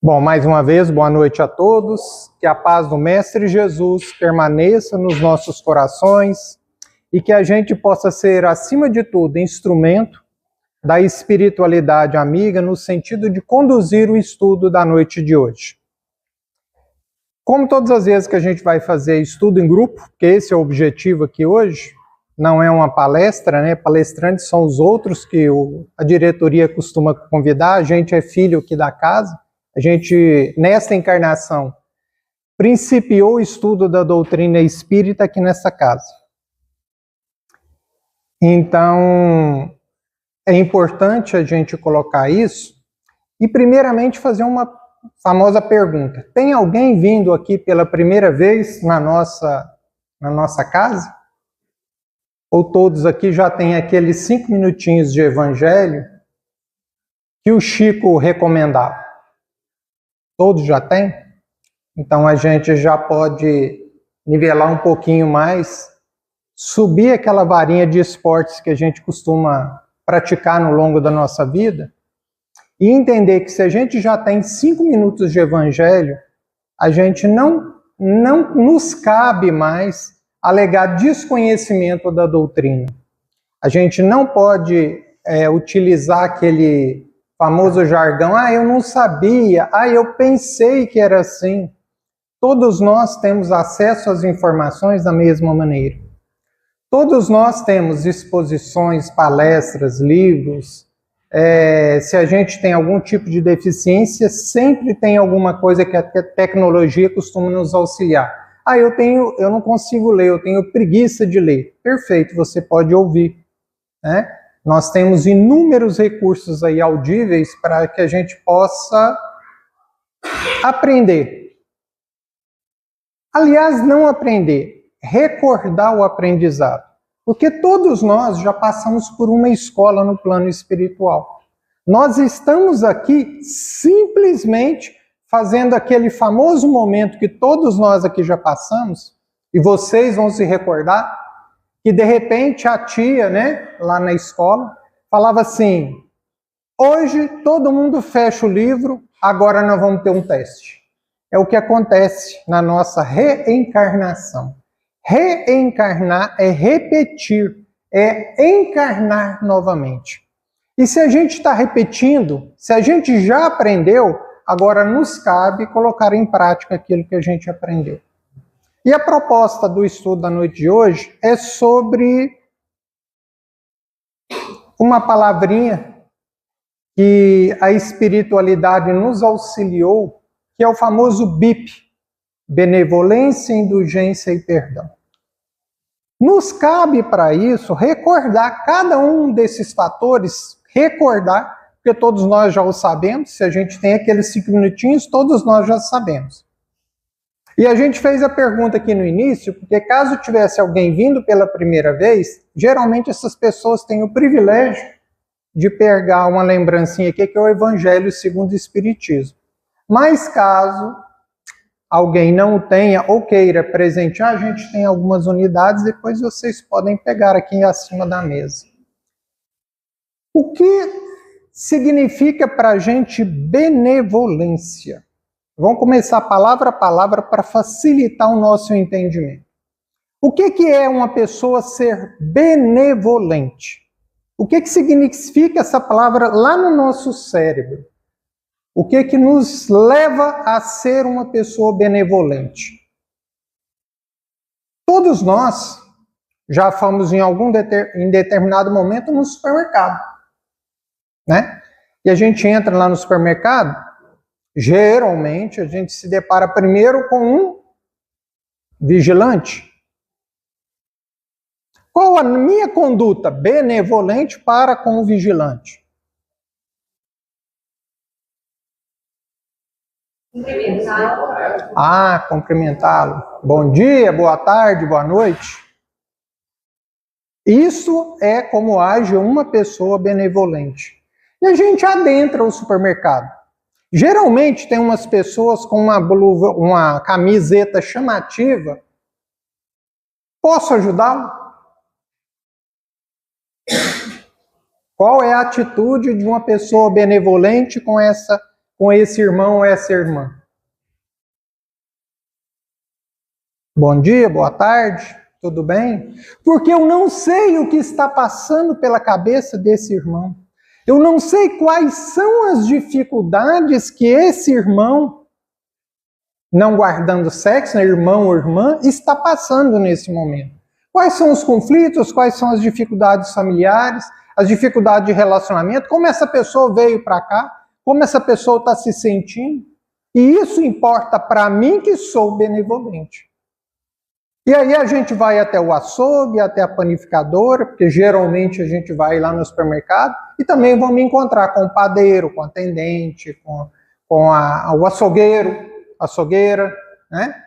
Bom, mais uma vez, boa noite a todos. Que a paz do Mestre Jesus permaneça nos nossos corações e que a gente possa ser, acima de tudo, instrumento da espiritualidade amiga no sentido de conduzir o estudo da noite de hoje. Como todas as vezes que a gente vai fazer estudo em grupo, porque esse é o objetivo aqui hoje, não é uma palestra, né? Palestrantes são os outros que a diretoria costuma convidar, a gente é filho aqui da casa. A gente, nesta encarnação, principiou o estudo da doutrina espírita aqui nessa casa. Então, é importante a gente colocar isso e, primeiramente, fazer uma famosa pergunta. Tem alguém vindo aqui pela primeira vez na nossa casa? Ou todos aqui já têm aqueles 5 minutinhos de evangelho que o Chico recomendava? Todos já têm? Então a gente já pode nivelar um pouquinho mais, subir aquela varinha de esportes que a gente costuma praticar no longo da nossa vida e entender que se a gente já tem 5 minutos de evangelho, a gente não nos cabe mais alegar desconhecimento da doutrina. A gente não pode utilizar aquele famoso jargão, eu não sabia, eu pensei que era assim. Todos nós temos acesso às informações da mesma maneira. Todos nós temos exposições, palestras, livros. Se a gente tem algum tipo de deficiência, sempre tem alguma coisa que a tecnologia costuma nos auxiliar. Eu não consigo ler, eu tenho preguiça de ler. Perfeito, você pode ouvir, né? Nós temos inúmeros recursos aí audíveis para que a gente possa aprender. Aliás, não aprender, recordar o aprendizado. Porque todos nós já passamos por uma escola no plano espiritual. Nós estamos aqui simplesmente fazendo aquele famoso momento que todos nós aqui já passamos, e vocês vão se recordar, que de repente a tia, né, lá na escola, falava assim, hoje todo mundo fecha o livro, agora nós vamos ter um teste. É o que acontece na nossa reencarnação. Reencarnar é repetir, é encarnar novamente. E se a gente está repetindo, se a gente já aprendeu, agora nos cabe colocar em prática aquilo que a gente aprendeu. E a proposta do estudo da noite de hoje é sobre uma palavrinha que a espiritualidade nos auxiliou, que é o famoso BIP, benevolência, indulgência e perdão. Nos cabe para isso recordar cada um desses fatores, porque todos nós já o sabemos, se a gente tem aqueles 5 minutinhos, todos nós já sabemos. E a gente fez a pergunta aqui no início, porque caso tivesse alguém vindo pela primeira vez, geralmente essas pessoas têm o privilégio de pegar uma lembrancinha aqui, que é o Evangelho segundo o Espiritismo. Mas caso alguém não o tenha ou queira presentear, a gente tem algumas unidades, depois vocês podem pegar aqui acima da mesa. O que significa para a gente benevolência? Vamos começar palavra a palavra para facilitar o nosso entendimento. O que é uma pessoa ser benevolente? O que significa essa palavra lá no nosso cérebro? O que nos leva a ser uma pessoa benevolente? Todos nós já fomos em determinado momento no supermercado, né? E a gente entra lá no supermercado, geralmente a gente se depara primeiro com um vigilante. Qual a minha conduta benevolente para com o vigilante? Cumprimentá-lo. Cumprimentá-lo. Bom dia, boa tarde, boa noite. Isso é como age uma pessoa benevolente. E a gente adentra o supermercado. Geralmente tem umas pessoas com uma camiseta chamativa. Posso ajudá-lo? Qual é a atitude de uma pessoa benevolente com esse irmão ou essa irmã? Bom dia, boa tarde, tudo bem? Porque eu não sei o que está passando pela cabeça desse irmão. Eu não sei quais são as dificuldades que esse irmão, não guardando sexo, né, irmão ou irmã, está passando nesse momento. Quais são os conflitos, quais são as dificuldades familiares, as dificuldades de relacionamento, como essa pessoa veio para cá, como essa pessoa está se sentindo. E isso importa para mim que sou benevolente. E aí a gente vai até o açougue, até a panificadora, porque geralmente a gente vai lá no supermercado, e também vamos encontrar com o padeiro, com o atendente, com o açougueiro, açougueira, né?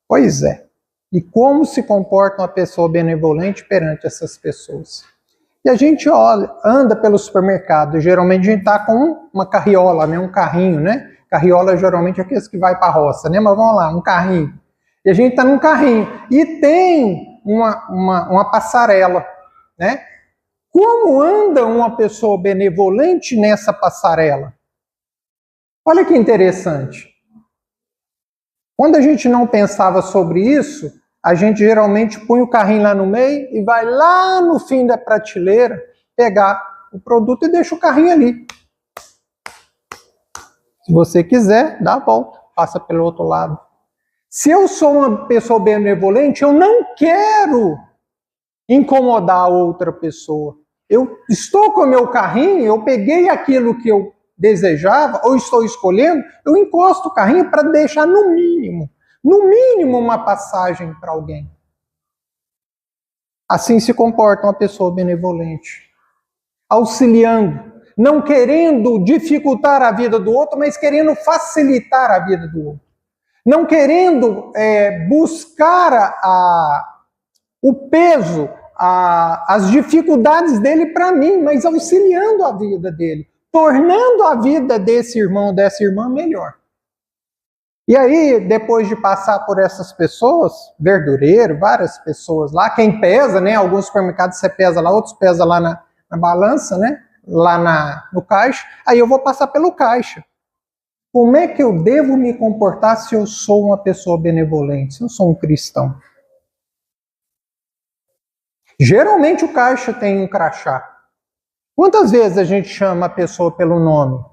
Pois é. E como se comporta uma pessoa benevolente perante essas pessoas? E a gente anda pelo supermercado, geralmente a gente está com uma carriola, né? Um carrinho, né? Carriola geralmente é aqueles que vai para a roça, né? Mas vamos lá, um carrinho. E a gente está num carrinho. E tem uma passarela, né? Como anda uma pessoa benevolente nessa passarela? Olha que interessante. Quando a gente não pensava sobre isso, a gente geralmente põe o carrinho lá no meio e vai lá no fim da prateleira pegar o produto e deixa o carrinho ali. Se você quiser, dá a volta, passa pelo outro lado. Se eu sou uma pessoa benevolente, eu não quero incomodar a outra pessoa. Eu estou com o meu carrinho, eu peguei aquilo que eu desejava, ou estou escolhendo, eu encosto o carrinho para deixar no mínimo uma passagem para alguém. Assim se comporta uma pessoa benevolente. Auxiliando, não querendo dificultar a vida do outro, mas querendo facilitar a vida do outro. Não querendo buscar o peso, as dificuldades dele para mim, mas auxiliando a vida dele, tornando a vida desse irmão, dessa irmã melhor. E aí, depois de passar por essas pessoas, verdureiro, várias pessoas lá, quem pesa, né? Alguns supermercados você pesa lá, outros pesa lá na balança, né? Lá no caixa. Aí eu vou passar pelo caixa. Como é que eu devo me comportar se eu sou uma pessoa benevolente, se eu sou um cristão? Geralmente o caixa tem um crachá. Quantas vezes a gente chama a pessoa pelo nome?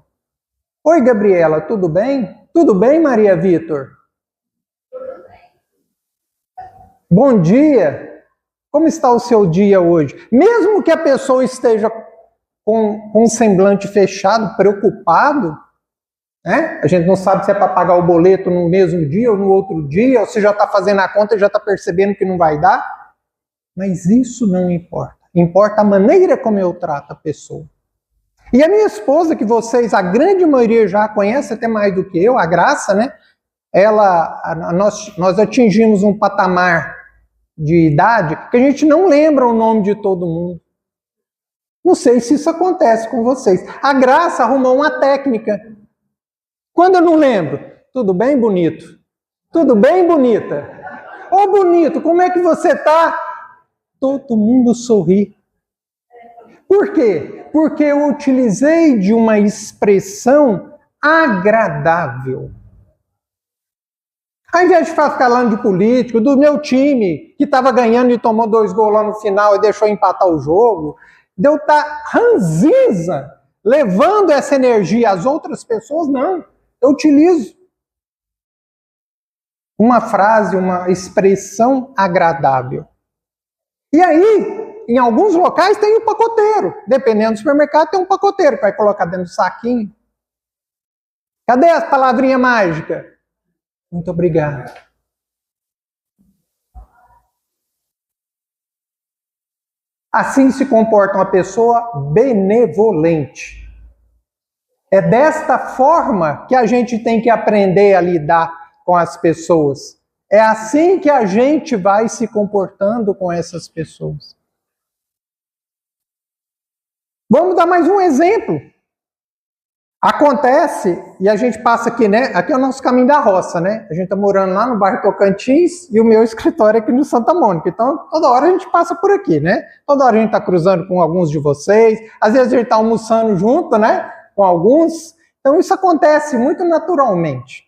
Oi, Gabriela, tudo bem? Tudo bem, Maria Vitor? Bom dia! Como está o seu dia hoje? Mesmo que a pessoa esteja com um semblante fechado, preocupado, né? A gente não sabe se é para pagar o boleto no mesmo dia ou no outro dia, ou se já está fazendo a conta e já está percebendo que não vai dar. Mas isso não importa. Importa a maneira como eu trato a pessoa. E a minha esposa, que vocês, a grande maioria já conhece até mais do que eu, a Graça, né? Nós atingimos um patamar de idade que a gente não lembra o nome de todo mundo. Não sei se isso acontece com vocês. A Graça arrumou uma técnica. Quando eu não lembro, tudo bem, bonito? Tudo bem, bonita? Ô, bonito, como é que você tá? Todo mundo sorri. Por quê? Porque eu utilizei de uma expressão agradável. Ao invés de ficar falando de político, do meu time, que estava ganhando e tomou 2 gols lá no final e deixou empatar o jogo, de eu estar ranzinza, levando essa energia às outras pessoas, não. Eu utilizo uma frase, uma expressão agradável. E aí, em alguns locais tem um pacoteiro. Dependendo do supermercado, tem um pacoteiro que vai colocar dentro do saquinho. Cadê as palavrinhas mágicas? Muito obrigado. Assim se comporta uma pessoa benevolente. É desta forma que a gente tem que aprender a lidar com as pessoas. É assim que a gente vai se comportando com essas pessoas. Vamos dar mais um exemplo. Acontece, e a gente passa aqui, né? Aqui é o nosso caminho da roça, né? A gente tá morando lá no bairro Tocantins e o meu escritório é aqui no Santa Mônica. Então, toda hora a gente passa por aqui, né? Toda hora a gente tá cruzando com alguns de vocês. Às vezes a gente tá almoçando junto, né? Com alguns. Então, isso acontece muito naturalmente.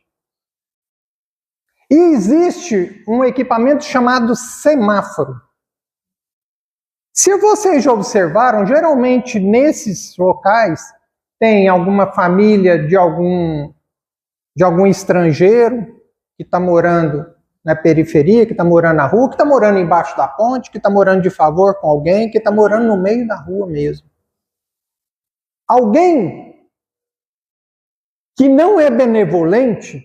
E existe um equipamento chamado semáforo. Se vocês já observaram, geralmente nesses locais tem alguma família de algum estrangeiro que está morando na periferia, que está morando na rua, que está morando embaixo da ponte, que está morando de favor com alguém, que está morando no meio da rua mesmo. Alguém que não é benevolente,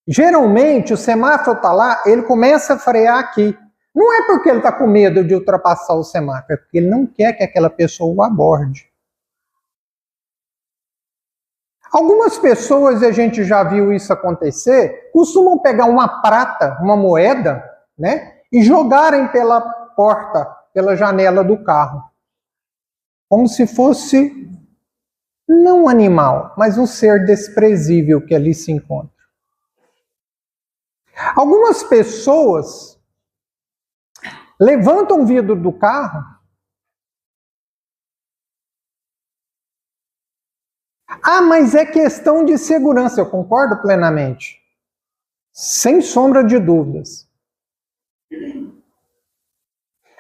geralmente o semáforo está lá, ele começa a frear aqui. Não é porque ele está com medo de ultrapassar o semáforo, é porque ele não quer que aquela pessoa o aborde. Algumas pessoas, a gente já viu isso acontecer, costumam pegar uma prata, uma moeda, né, e jogarem pela porta, pela janela do carro. Como se fosse, não um animal, mas um ser desprezível que ali se encontra. Algumas pessoas levantam o vidro do carro. Ah, mas é questão de segurança. Eu concordo plenamente. Sem sombra de dúvidas.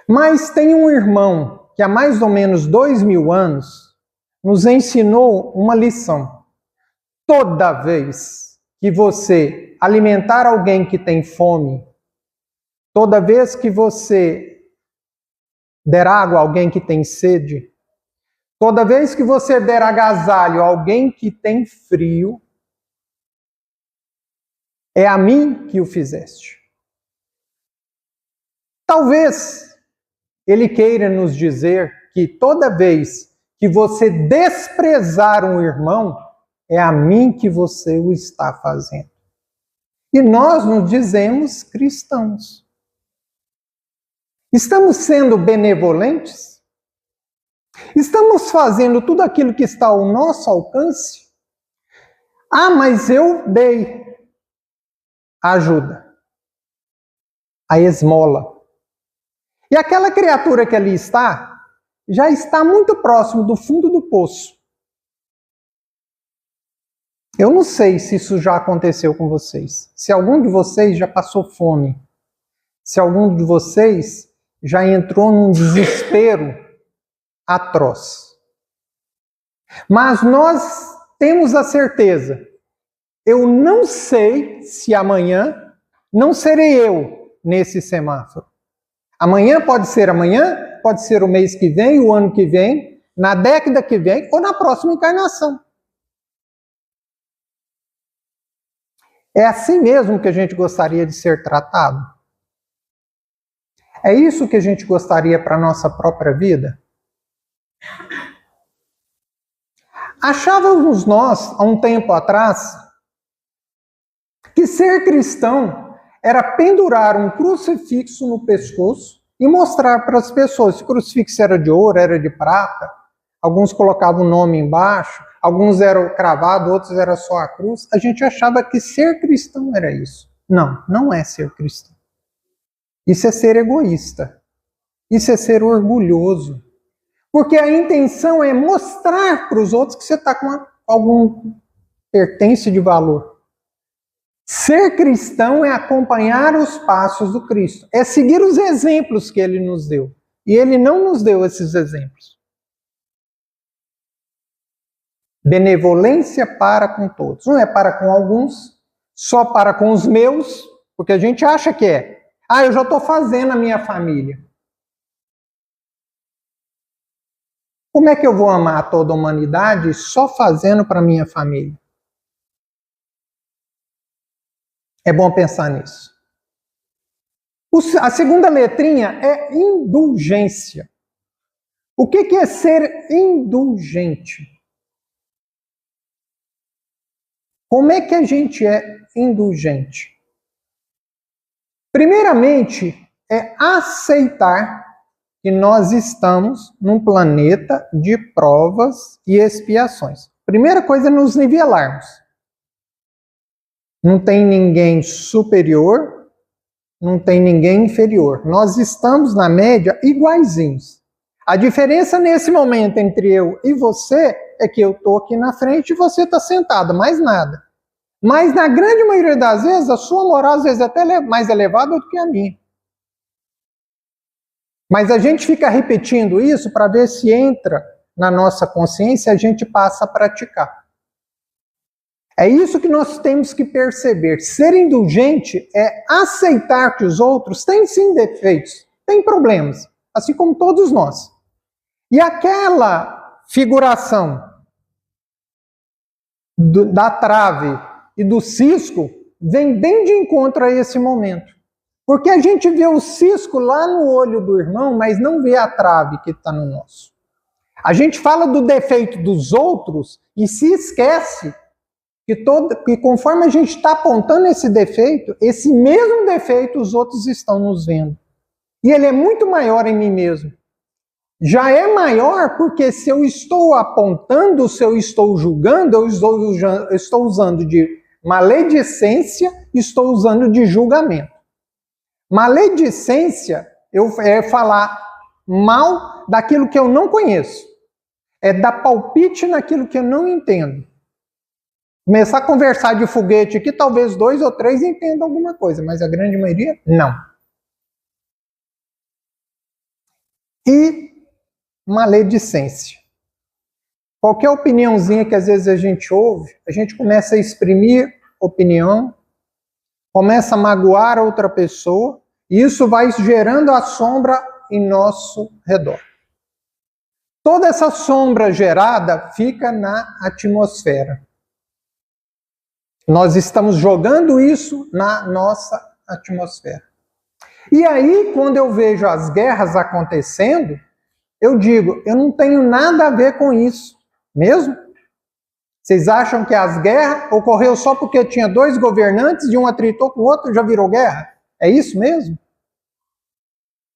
Mas tem um irmão que há mais ou menos 2000 anos nos ensinou uma lição. Toda vez que você alimentar alguém que tem fome, toda vez que você der água a alguém que tem sede, toda vez que você der agasalho a alguém que tem frio, é a mim que o fizeste. Talvez ele queira nos dizer que toda vez que você desprezar um irmão, é a mim que você o está fazendo. E nós nos dizemos cristãos. Estamos sendo benevolentes? Estamos fazendo tudo aquilo que está ao nosso alcance? Ah, mas eu dei a ajuda, a esmola. E aquela criatura que ali está, já está muito próximo do fundo do poço. Eu não sei se isso já aconteceu com vocês. Se algum de vocês já passou fome. Se algum de vocês já entrou num desespero atroz. Mas nós temos a certeza. Eu não sei se amanhã não serei eu nesse semáforo. Amanhã, pode ser o mês que vem, o ano que vem, na década que vem ou na próxima encarnação. É assim mesmo que a gente gostaria de ser tratado? É isso que a gente gostaria para a nossa própria vida? Achávamos nós, há um tempo atrás, que ser cristão era pendurar um crucifixo no pescoço e mostrar para as pessoas se o crucifixo era de ouro, era de prata, alguns colocavam o nome embaixo, alguns eram cravados, outros era só a cruz. A gente achava que ser cristão era isso. Não, não é ser cristão. Isso é ser egoísta. Isso é ser orgulhoso. Porque a intenção é mostrar para os outros que você está com algum pertence de valor. Ser cristão é acompanhar os passos do Cristo. É seguir os exemplos que ele nos deu. E ele não nos deu esses exemplos. Benevolência para com todos. Não é para com alguns, só para com os meus, porque a gente acha que é. Ah, eu já estou fazendo a minha família. Como é que eu vou amar toda a humanidade só fazendo para a minha família? É bom pensar nisso. A segunda letrinha é indulgência. O que é ser indulgente? Como é que a gente é indulgente? Primeiramente, é aceitar que nós estamos num planeta de provas e expiações. Primeira coisa é nos nivelarmos. Não tem ninguém superior, não tem ninguém inferior. Nós estamos, na média, iguaizinhos. A diferença nesse momento entre eu e você é que eu estou aqui na frente e você está sentado, mais nada. Mas na grande maioria das vezes, a sua moral às vezes é até mais elevada do que a minha. Mas a gente fica repetindo isso para ver se entra na nossa consciência e a gente passa a praticar. É isso que nós temos que perceber. Ser indulgente é aceitar que os outros têm sim defeitos, têm problemas, assim como todos nós. E aquela figuração da trave e do cisco vem bem de encontro a esse momento. Porque a gente vê o cisco lá no olho do irmão, mas não vê a trave que está no nosso. A gente fala do defeito dos outros e se esquece que conforme a gente está apontando esse defeito, esse mesmo defeito os outros estão nos vendo. E ele é muito maior em mim mesmo. Já é maior porque se eu estou apontando, se eu estou julgando, eu estou usando de maledicência, estou usando de julgamento. Maledicência é falar mal daquilo que eu não conheço. É dar palpite naquilo que eu não entendo. Começar a conversar de foguete aqui, talvez 2 ou 3 entendam alguma coisa, mas a grande maioria, não. E maledicência. Qualquer opiniãozinha que às vezes a gente ouve, a gente começa a exprimir opinião, começa a magoar a outra pessoa, e isso vai gerando a sombra em nosso redor. Toda essa sombra gerada fica na atmosfera. Nós estamos jogando isso na nossa atmosfera. E aí, quando eu vejo as guerras acontecendo, eu digo, eu não tenho nada a ver com isso. Mesmo? Vocês acham que as guerras ocorreu só porque tinha 2 governantes e um atritou com o outro, já virou guerra? É isso mesmo?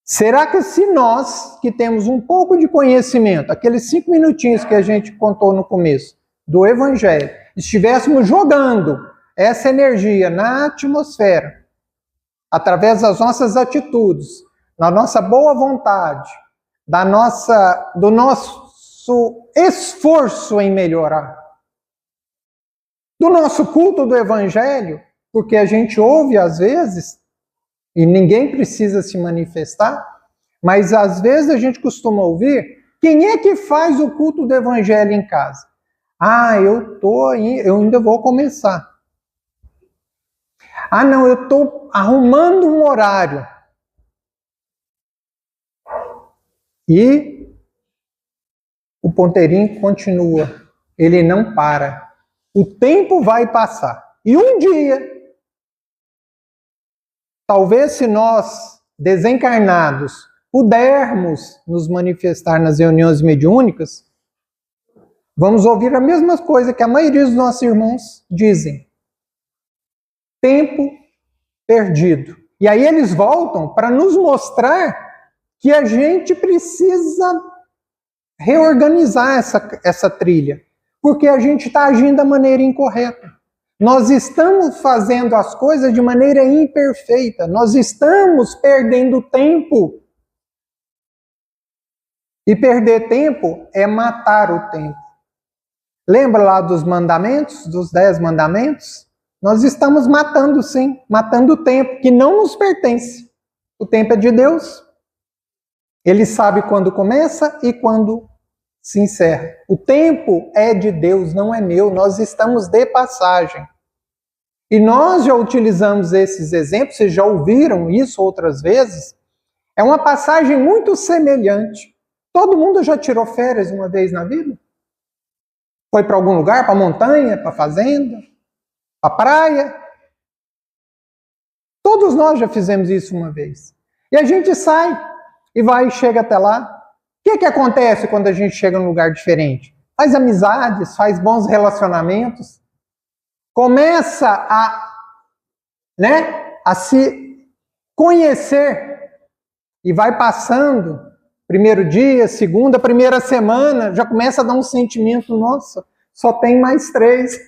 Será que se nós, que temos um pouco de conhecimento, aqueles 5 minutinhos que a gente contou no começo, do Evangelho, estivéssemos jogando essa energia na atmosfera, através das nossas atitudes, da nossa boa vontade, do nosso esforço em melhorar, do nosso culto do Evangelho, porque a gente ouve às vezes, e ninguém precisa se manifestar, mas às vezes a gente costuma ouvir, quem é que faz o culto do Evangelho em casa? Ah, eu ainda vou começar. Ah, não, eu estou arrumando um horário. E o ponteirinho continua, ele não para. O tempo vai passar. E um dia, talvez se nós, desencarnados, pudermos nos manifestar nas reuniões mediúnicas, vamos ouvir a mesma coisa que a maioria dos nossos irmãos dizem. Tempo perdido. E aí eles voltam para nos mostrar que a gente precisa reorganizar essa trilha, porque a gente está agindo da maneira incorreta. Nós estamos fazendo as coisas de maneira imperfeita, nós estamos perdendo tempo. E perder tempo é matar o tempo. Lembra lá dos mandamentos, dos 10 mandamentos? Nós estamos matando, sim, matando o tempo que não nos pertence. O tempo é de Deus. Ele sabe quando começa e quando se encerra. O tempo é de Deus, não é meu. Nós estamos de passagem. E nós já utilizamos esses exemplos, vocês já ouviram isso outras vezes. É uma passagem muito semelhante. Todo mundo já tirou férias uma vez na vida? Foi para algum lugar, para a montanha, para a fazenda, para a praia? Todos nós já fizemos isso uma vez. E a gente sai e vai e chega até lá. O que acontece quando a gente chega num lugar diferente? Faz amizades, faz bons relacionamentos, começa a se conhecer e vai passando, primeiro dia, segunda, primeira semana, já começa a dar um sentimento, nossa, Só tem mais 3.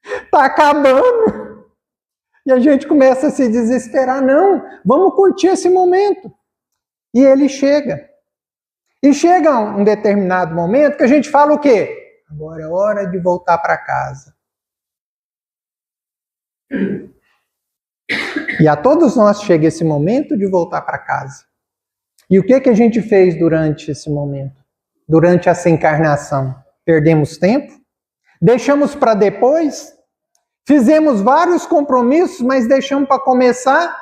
Está acabando. E a gente começa a se desesperar. Não, vamos curtir esse momento. E ele chega. E chega um determinado momento que a gente fala o quê? Agora é hora de voltar para casa. E a todos nós chega esse momento de voltar para casa. E o que a gente fez durante esse momento? Durante essa encarnação? Perdemos tempo? Deixamos para depois? Fizemos vários compromissos, mas deixamos para começar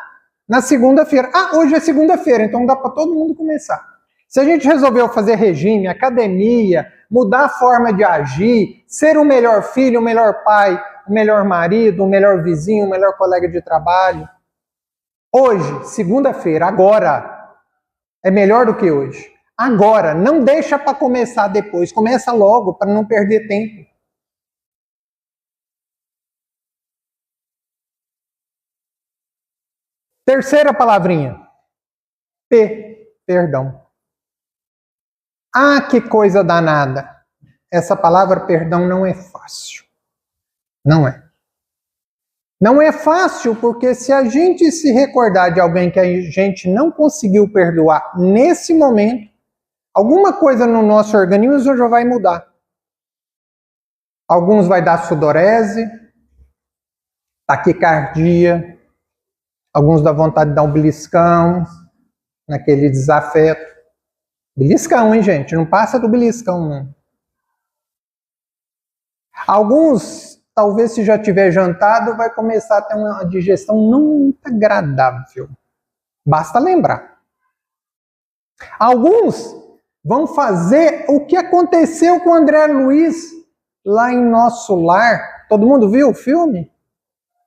na segunda-feira. Ah, hoje é segunda-feira, então dá para todo mundo começar. Se a gente resolveu fazer regime, academia, mudar a forma de agir, ser o melhor filho, o melhor pai, o melhor marido, o melhor vizinho, o melhor colega de trabalho, hoje, segunda-feira, agora, é melhor do que hoje. Agora, não deixa para começar depois, começa logo para não perder tempo. Terceira palavrinha, perdão. Ah, que coisa danada. Essa palavra perdão não é fácil. Não é. Não é fácil porque se a gente se recordar de alguém que a gente não conseguiu perdoar nesse momento, alguma coisa no nosso organismo já vai mudar. Alguns vai dar sudorese, taquicardia, alguns dá vontade de dar um beliscão, naquele desafeto. Beliscão, hein, gente? Não passa do beliscão, não. Alguns, talvez se já tiver jantado, vai começar a ter uma digestão não muito agradável. Basta lembrar. Alguns vão fazer o que aconteceu com o André Luiz lá em Nosso Lar. Todo mundo viu o filme?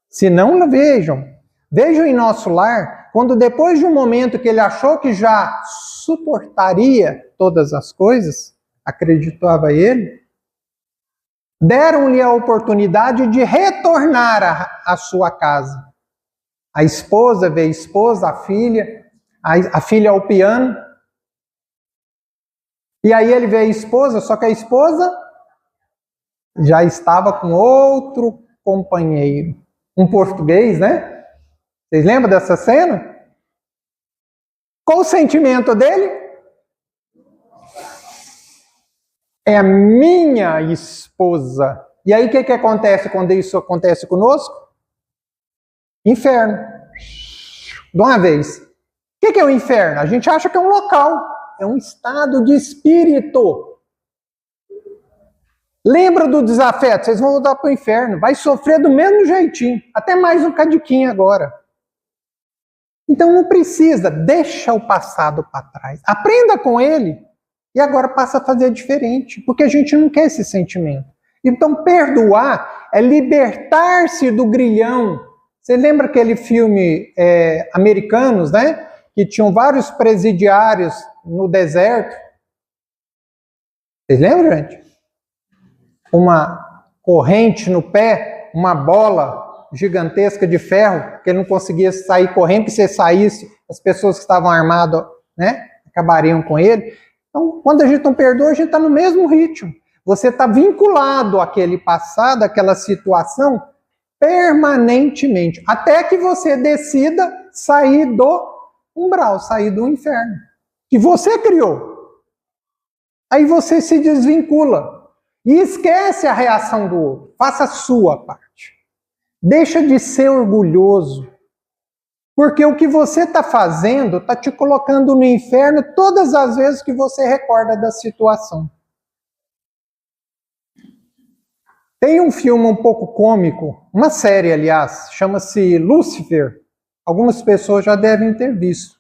Se não, vejam. Vejam em Nosso Lar, quando depois de um momento que ele achou que já suportaria todas as coisas, acreditava ele, deram-lhe a oportunidade de retornar à sua casa. A esposa vê a esposa, a filha ao piano, e aí ele vê a esposa, só que a esposa já estava com outro companheiro, um português, né? Vocês lembram dessa cena? Qual o sentimento dele? É a minha esposa. E aí o que acontece quando isso acontece conosco? Inferno. De uma vez. O que é o inferno? A gente acha que é um local. É um estado de espírito. Lembra do desafeto? Vocês vão voltar para o inferno. Vai sofrer do mesmo jeitinho. Até mais um cadiquinho agora. Então não precisa, deixa o passado para trás. Aprenda com ele e agora passa a fazer diferente, porque a gente não quer esse sentimento. Então perdoar é libertar-se do grilhão. Você lembra aquele filme Americanos, né? Que tinham vários presidiários no deserto. Vocês lembram, gente? Uma corrente no pé, uma bola gigantesca de ferro, que ele não conseguia sair correndo, que se saísse, as pessoas que estavam armadas, né, acabariam com ele. Então, quando a gente não perdoa, a gente está no mesmo ritmo. Você está vinculado àquele passado, àquela situação, permanentemente, até que você decida sair do umbral, sair do inferno, que você criou. Aí você se desvincula e esquece a reação do outro. Faça a sua parte. Deixa de ser orgulhoso, porque o que você está fazendo está te colocando no inferno todas as vezes que você recorda da situação. Tem um filme um pouco cômico, uma série, aliás, chama-se Lúcifer. Algumas pessoas já devem ter visto.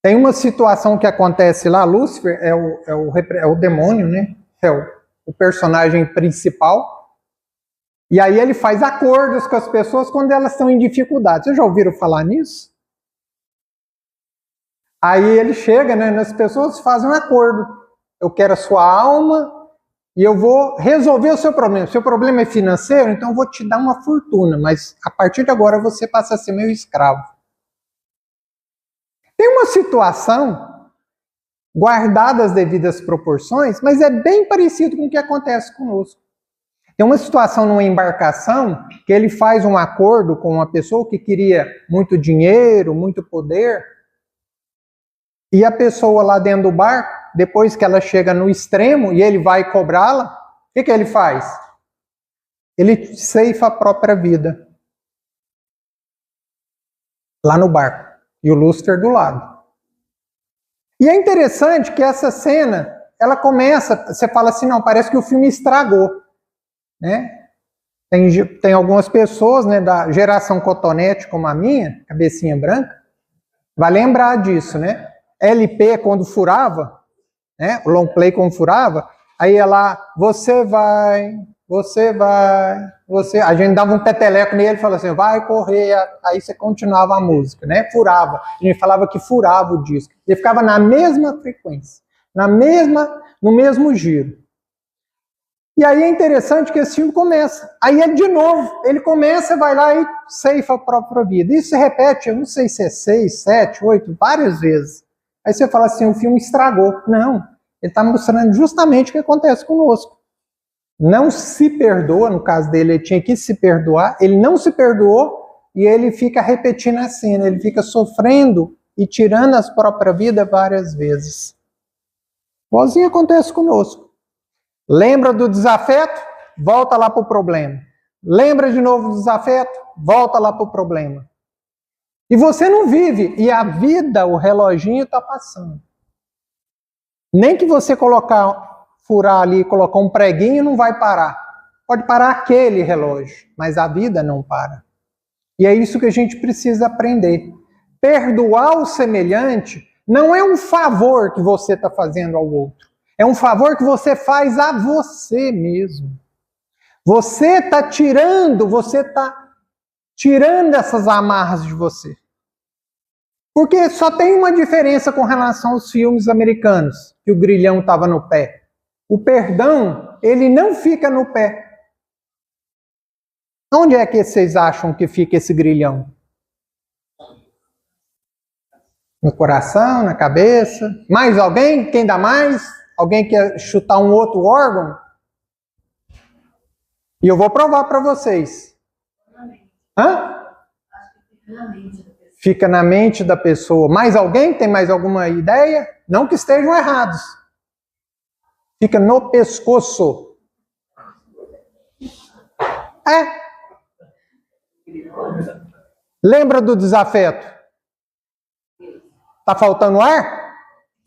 Tem uma situação que acontece lá, Lúcifer é o demônio, né? É o personagem principal. E aí ele faz acordos com as pessoas quando elas estão em dificuldade. Vocês já ouviram falar nisso? Aí ele chega, né, nas pessoas e faz um acordo. Eu quero a sua alma e eu vou resolver o seu problema. Se o problema é financeiro, então eu vou te dar uma fortuna, mas a partir de agora você passa a ser meu escravo. Tem uma situação, guardada as devidas proporções, mas é bem parecido com o que acontece conosco. Tem uma situação numa embarcação que ele faz um acordo com uma pessoa que queria muito dinheiro, muito poder, e a pessoa lá dentro do barco, depois que ela chega no extremo e ele vai cobrá-la, o que ele faz? Ele ceifa a própria vida. Lá no barco. E o Lúcifer do lado. E é interessante que essa cena, ela começa, você fala assim, não, parece que o filme estragou. Né? Tem algumas pessoas, né, da geração cotonete como a minha, cabecinha branca, vai lembrar disso, né? LP quando furava, né? O long play quando furava, aí ia lá, você vai, a gente dava um peteleco nele e falava assim, vai correr, aí você continuava a música, né? Furava, a gente falava que furava o disco, ele ficava na mesma frequência, no mesmo giro. E aí é interessante que esse filme começa. Aí ele de novo, ele começa, vai lá e ceifa a própria vida. Isso se repete, eu não sei se é 6, 7, 8, várias vezes. Aí você fala assim, o filme estragou. Não, ele está mostrando justamente o que acontece conosco. Não se perdoa, no caso dele, ele tinha que se perdoar, ele não se perdoou e ele fica repetindo a cena, ele fica sofrendo e tirando a própria vida várias vezes. Igualzinho acontece conosco. Lembra do desafeto? Volta lá para o problema. Lembra de novo do desafeto? Volta lá para o problema. E você não vive, e a vida, o reloginho está passando. Nem que você furar ali e colocar um preguinho, não vai parar. Pode parar aquele relógio, mas a vida não para. E é isso que a gente precisa aprender. Perdoar o semelhante não é um favor que você está fazendo ao outro. É um favor que você faz a você mesmo. Você está tirando essas amarras de você. Porque só tem uma diferença com relação aos filmes americanos, que o grilhão estava no pé. O perdão, ele não fica no pé. Onde é que vocês acham que fica esse grilhão? No coração, na cabeça? Mais alguém? Quem dá mais? Alguém quer chutar um outro órgão? E eu vou provar para vocês. Hã? Fica na mente da pessoa. Mais alguém? Tem mais alguma ideia? Não que estejam errados. Fica no pescoço. Lembra do desafeto? Tá faltando ar?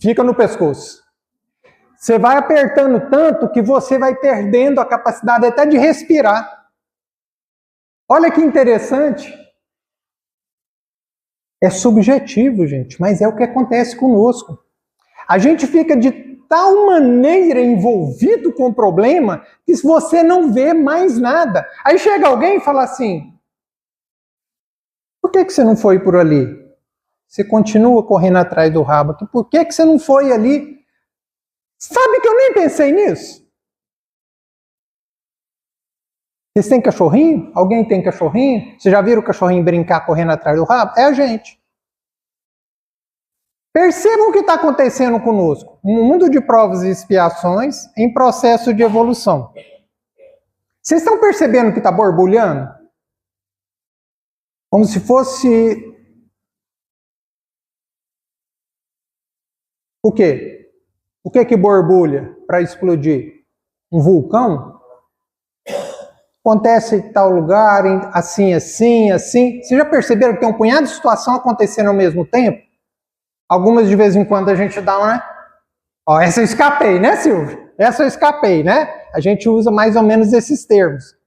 Fica no pescoço. Você vai apertando tanto que você vai perdendo a capacidade até de respirar. Olha que interessante. É subjetivo, gente, mas é o que acontece conosco. A gente fica de tal maneira envolvido com o problema que você não vê mais nada. Aí chega alguém e fala assim, por que você não foi por ali? Você continua correndo atrás do rabo. Por que você não foi ali? Sabe que eu nem pensei nisso? Vocês têm cachorrinho? Alguém tem cachorrinho? Vocês já viram o cachorrinho brincar correndo atrás do rabo? É a gente. Percebam o que está acontecendo conosco. Um mundo de provas e expiações em processo de evolução. Vocês estão percebendo que está borbulhando? Como se fosse... O quê? O que borbulha para explodir? Um vulcão? Acontece em tal lugar, assim, assim, assim. Vocês já perceberam que tem um punhado de situação acontecendo ao mesmo tempo? Algumas de vez em quando a gente dá uma... Ó, essa eu escapei, né, Silvio? Essa eu escapei, né? A gente usa mais ou menos esses termos.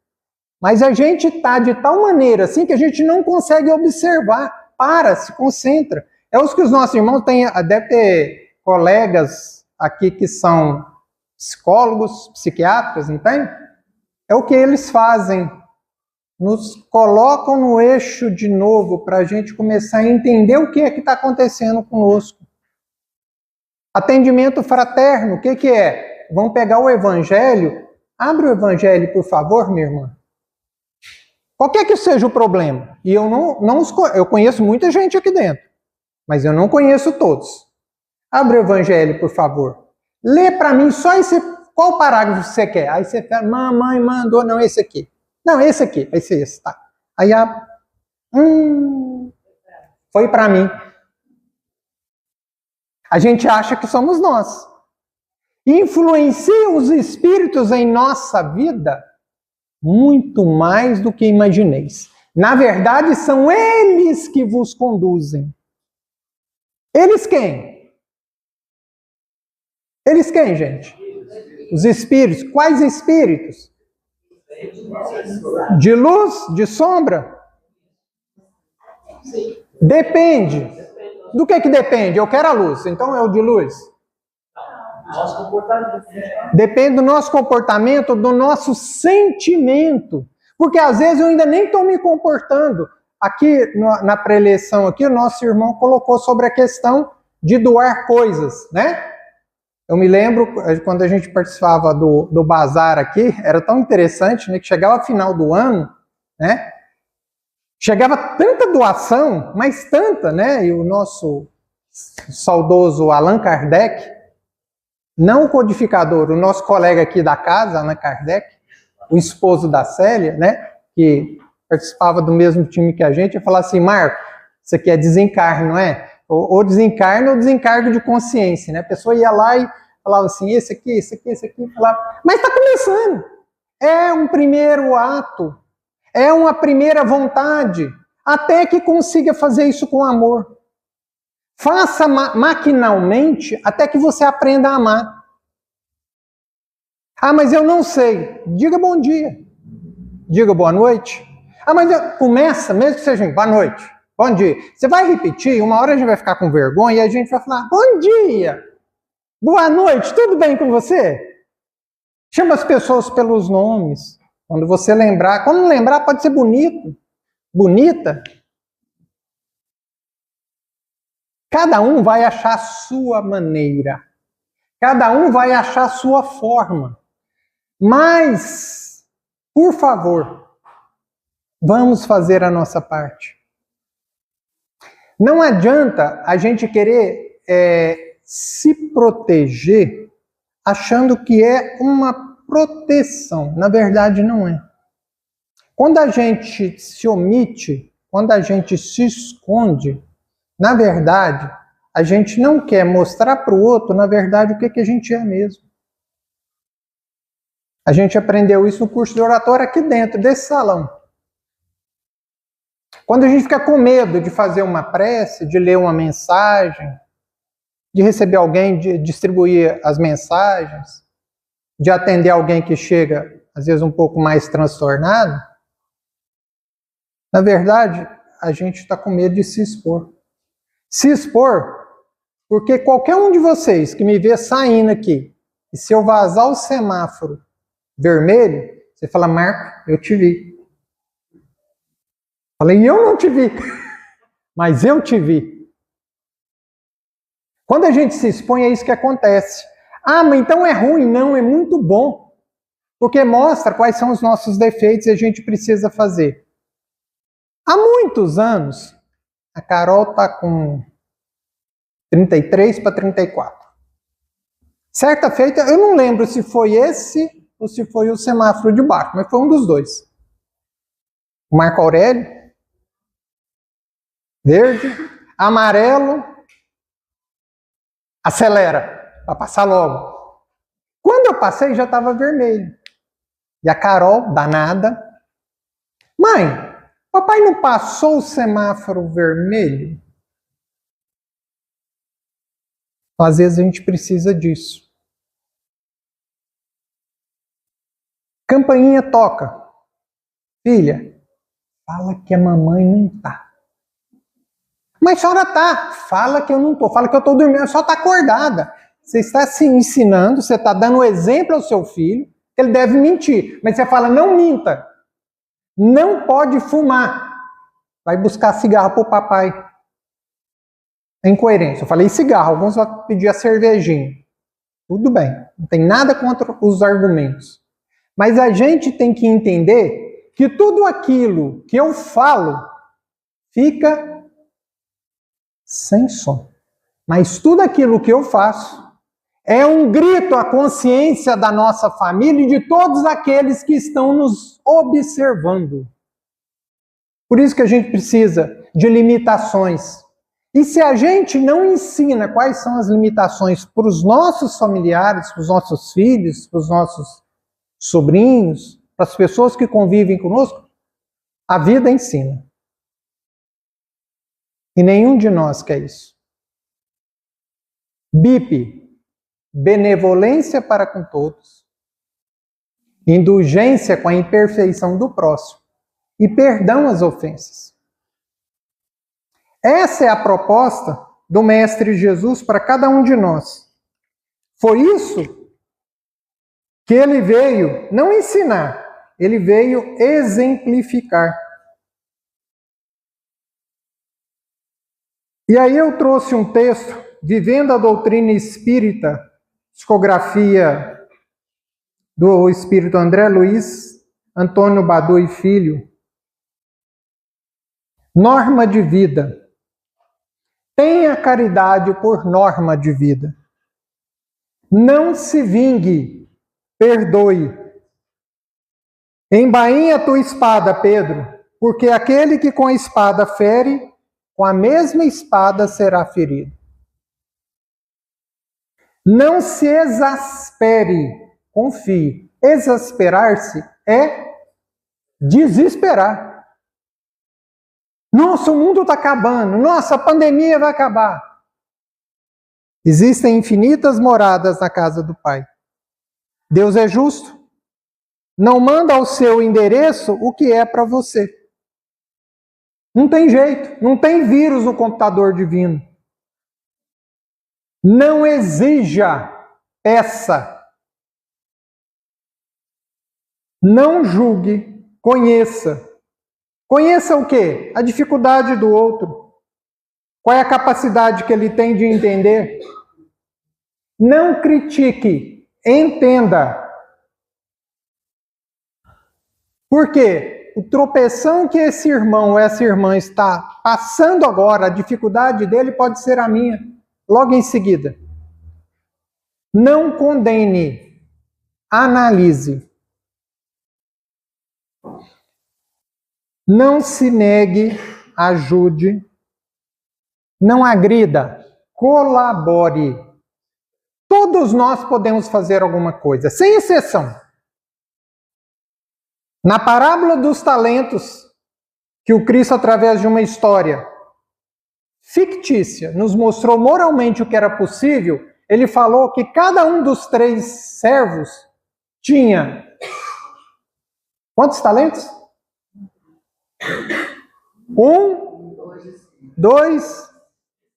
Mas a gente está de tal maneira assim que a gente não consegue observar. Para, se concentra. É os que os nossos irmãos têm, deve ter colegas aqui que são psicólogos, psiquiatras, não tem? É o que eles fazem. Nos colocam no eixo de novo para a gente começar a entender o que é que está acontecendo conosco. Atendimento fraterno, o que é? Vamos pegar o Evangelho. Abre o Evangelho, por favor, minha irmã. Qualquer que seja o problema. E eu eu conheço muita gente aqui dentro, mas eu não conheço todos. Abre o Evangelho, por favor. Lê para mim só esse Qual parágrafo você quer? Aí você fala, mamãe mandou, não, esse aqui. Não, esse aqui, vai ser esse, tá. Aí foi para mim. A gente acha que somos nós. Influencia os espíritos em nossa vida muito mais do que imagineis. Na verdade, são eles que vos conduzem. Eles quem? Eles quem, gente? Os espíritos. Quais espíritos? De luz? De sombra? Depende. Do que depende? Eu quero a luz, então é o de luz. Depende do nosso comportamento, do nosso sentimento. Porque às vezes eu ainda nem estou me comportando. Aqui na preleção, aqui, o nosso irmão colocou sobre a questão de doar coisas, né? Eu me lembro, quando a gente participava do bazar aqui, era tão interessante, né, que chegava final do ano, né? Chegava tanta doação, mas tanta, né? E o nosso saudoso Allan Kardec, não o codificador, o nosso colega aqui da casa, Allan Kardec, o esposo da Célia, né? Que participava do mesmo time que a gente, ia falar assim, Marco, isso aqui é desencarne, não é? Ou desencarne ou desencargo de consciência, né? A pessoa ia lá e falava assim, esse aqui, falava, mas está começando. É um primeiro ato. É uma primeira vontade, até que consiga fazer isso com amor. Faça maquinalmente até que você aprenda a amar. Ah, mas eu não sei. Diga bom dia. Diga boa noite. Ah, mas começa, mesmo que seja boa noite, bom dia. Você vai repetir, uma hora a gente vai ficar com vergonha e a gente vai falar, bom dia, boa noite, tudo bem com você? Chama as pessoas pelos nomes. Quando você lembrar, quando não lembrar, pode ser bonito, bonita. Cada um vai achar a sua maneira. Cada um vai achar a sua forma. Mas, por favor, vamos fazer a nossa parte. Não adianta a gente querer se proteger achando que é uma proteção. Na verdade, não é. Quando a gente se omite, quando a gente se esconde, na verdade, a gente não quer mostrar para o outro, na verdade, o que a gente é mesmo. A gente aprendeu isso no curso de oratória aqui dentro desse salão. Quando a gente fica com medo de fazer uma prece, de ler uma mensagem, de receber alguém, de distribuir as mensagens, de atender alguém que chega, às vezes, um pouco mais transtornado, na verdade, a gente está com medo de se expor. Se expor, porque qualquer um de vocês que me vê saindo aqui, e se eu vazar o semáforo vermelho, você fala, Marco, eu te vi. Falei, eu não te vi, mas eu te vi. Quando a gente se expõe, é isso que acontece. Ah, mas então é ruim? Não, é muito bom. Porque mostra quais são os nossos defeitos e a gente precisa fazer. Há muitos anos, a Carol está com 33 para 34. Certa feita, eu não lembro se foi esse ou se foi o semáforo de baixo, mas foi um dos dois. O Marco Aurélio, verde, amarelo, acelera. Para passar logo. Quando eu passei, já estava vermelho. E a Carol, danada, mãe, papai não passou o semáforo vermelho? Às vezes a gente precisa disso. Campainha toca. Filha, fala que a mamãe não está. Mas a senhora está. Fala que eu não estou. Fala que eu estou dormindo. A senhora está acordada. Você está se ensinando, você está dando exemplo ao seu filho, que ele deve mentir. Mas você fala, não minta. Não pode fumar. Vai buscar cigarro para o papai. É incoerência. Eu falei cigarro, alguns vão pedir a cervejinha. Tudo bem, não tem nada contra os argumentos. Mas a gente tem que entender que tudo aquilo que eu falo fica sem som. Mas tudo aquilo que eu faço É um grito à consciência da nossa família e de todos aqueles que estão nos observando. Por isso que a gente precisa de limitações. E se a gente não ensina quais são as limitações para os nossos familiares, para os nossos filhos, para os nossos sobrinhos, para as pessoas que convivem conosco, a vida ensina. E nenhum de nós quer isso. BIP. Benevolência para com todos, indulgência com a imperfeição do próximo e perdão às ofensas. Essa é a proposta do Mestre Jesus para cada um de nós. Foi isso que ele veio não ensinar, ele veio exemplificar. E aí eu trouxe um texto, Vivendo a Doutrina Espírita, psicografia do Espírito André Luiz, Antônio Badu e Filho. Norma de vida. Tenha caridade por norma de vida. Não se vingue, perdoe. Embainha tua espada, Pedro, porque aquele que com a espada fere, com a mesma espada será ferido. Não se exaspere, confie. Exasperar-se é desesperar. Nossa, o mundo está acabando. Nossa, a pandemia vai acabar. Existem infinitas moradas na casa do Pai. Deus é justo. Não manda ao seu endereço o que é para você. Não tem jeito. Não tem vírus no computador divino. Não exija, peça. Não julgue, conheça. Conheça o quê? A dificuldade do outro. Qual é a capacidade que ele tem de entender? Não critique, entenda. Por quê? O tropeção que esse irmão ou essa irmã está passando agora, a dificuldade dele pode ser a minha. Logo em seguida, não condene, analise. Não se negue, ajude. Não agrida, colabore. Todos nós podemos fazer alguma coisa, sem exceção. Na parábola dos talentos, que o Cristo, através de uma história fictícia, nos mostrou moralmente o que era possível, ele falou que cada um dos 3 servos tinha quantos talentos? 1, 2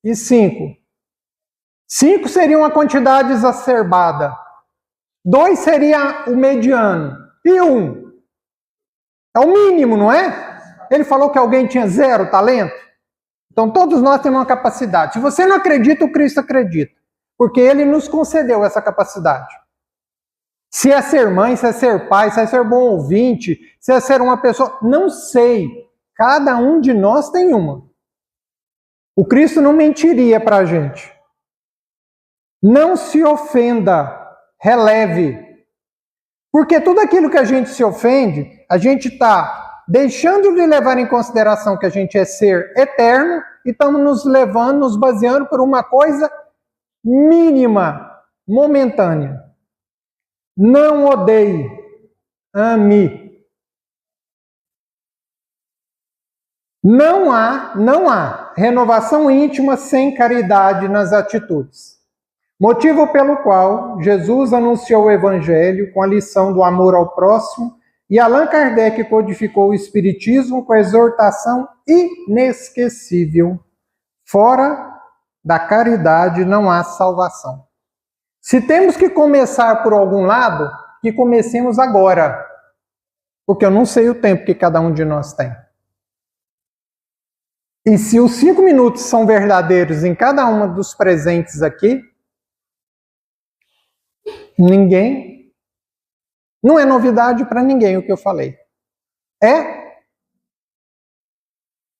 e 5. 5 seria uma quantidade exacerbada. 2 seria o mediano. E 1? É o mínimo, não é? Ele falou que alguém tinha 0 talento. Então todos nós temos uma capacidade. Se você não acredita, o Cristo acredita. Porque ele nos concedeu essa capacidade. Se é ser mãe, se é ser pai, se é ser bom ouvinte, se é ser uma pessoa... Não sei. Cada um de nós tem uma. O Cristo não mentiria para a gente. Não se ofenda. Releve. Porque tudo aquilo que a gente se ofende, a gente está deixando de levar em consideração que a gente é ser eterno e estamos nos levando, nos baseando por uma coisa mínima, momentânea. Não odeie, ame. Não há renovação íntima sem caridade nas atitudes. Motivo pelo qual Jesus anunciou o Evangelho com a lição do amor ao próximo e Allan Kardec codificou o Espiritismo com a exortação inesquecível. Fora da caridade não há salvação. Se temos que começar por algum lado, que comecemos agora. Porque eu não sei o tempo que cada um de nós tem. E se os 5 minutos são verdadeiros em cada uma dos presentes aqui, ninguém... Não é novidade para ninguém o que eu falei. É?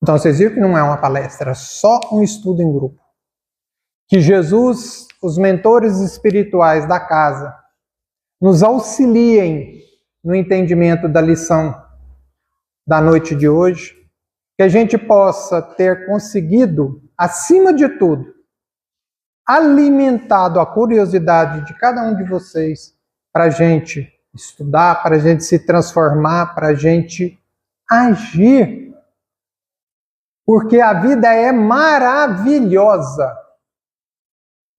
Então vocês viram que não é uma palestra, é só um estudo em grupo. Que Jesus, os mentores espirituais da casa, nos auxiliem no entendimento da lição da noite de hoje, que a gente possa ter conseguido, acima de tudo, alimentado a curiosidade de cada um de vocês para a gente estudar, para a gente se transformar, para a gente agir. Porque a vida é maravilhosa.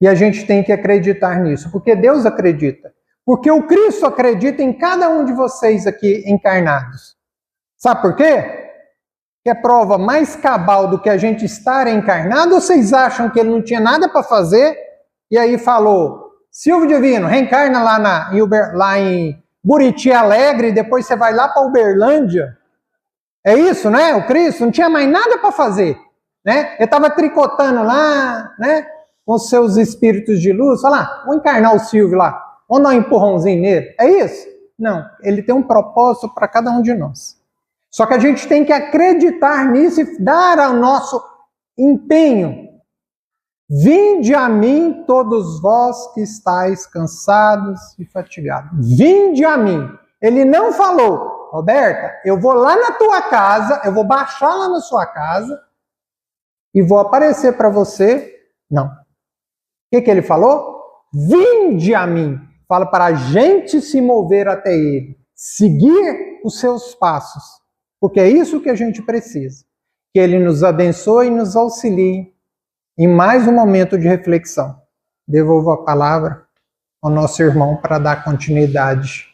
E a gente tem que acreditar nisso, porque Deus acredita. Porque o Cristo acredita em cada um de vocês aqui encarnados. Sabe por quê? Que é prova mais cabal do que a gente estar encarnado, ou vocês acham que ele não tinha nada para fazer? E aí falou, Silvio Divino, reencarna lá em Buriti Alegre, e depois você vai lá para Uberlândia. É isso, né? O Cristo não tinha mais nada para fazer, né? Ele estava tricotando lá, né? Com os seus espíritos de luz, fala, vou encarnar o Silvio lá, vamos dar um empurrãozinho nele. É isso? Não, ele tem um propósito para cada um de nós. Só que a gente tem que acreditar nisso e dar ao nosso empenho. Vinde a mim, todos vós que estáis cansados e fatigados. Vinde a mim. Ele não falou, Roberta, eu vou lá na tua casa, eu vou baixar lá na sua casa e vou aparecer para você. Não. O que ele falou? Vinde a mim. Fala para a gente se mover até ele. Seguir os seus passos. Porque é isso que a gente precisa. Que ele nos abençoe e nos auxilie em mais um momento de reflexão. Devolvo a palavra ao nosso irmão para dar continuidade